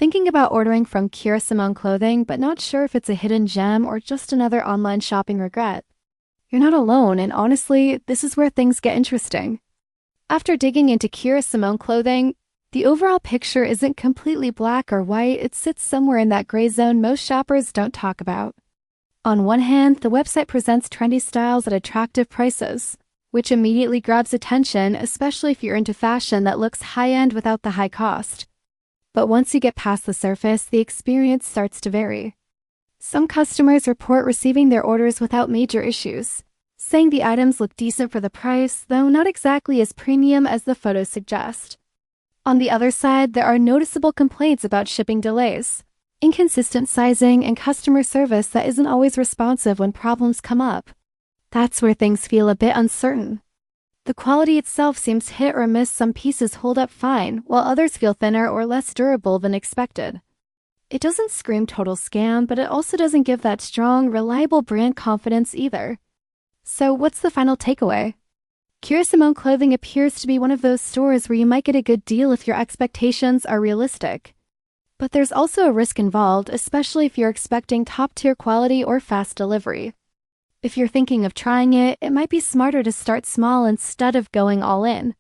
Thinking about ordering from Kiera Simone Clothing, but not sure if it's a hidden gem or just another online shopping regret? You're not alone, and honestly, this is where things get interesting. After digging into Kiera Simone Clothing, the overall picture isn't completely black or white. It sits somewhere in that gray zone most shoppers don't talk about. On one hand, the website presents trendy styles at attractive prices, which immediately grabs attention, especially if you're into fashion that looks high-end without the high cost. But once you get past the surface, the experience starts to vary. Some customers report receiving their orders without major issues, saying the items look decent for the price, though not exactly as premium as the photos suggest. On the other side, there are noticeable complaints about shipping delays, inconsistent sizing, and customer service that isn't always responsive when problems come up. That's where things feel a bit uncertain. The quality itself seems hit or miss. Some pieces hold up fine, while others feel thinner or less durable than expected. It doesn't scream total scam, but it also doesn't give that strong, reliable brand confidence either. So what's the final takeaway? Kiera Simone Clothing appears to be one of those stores where you might get a good deal if your expectations are realistic. But there's also a risk involved, especially if you're expecting top-tier quality or fast delivery. If you're thinking of trying it, it might be smarter to start small instead of going all in.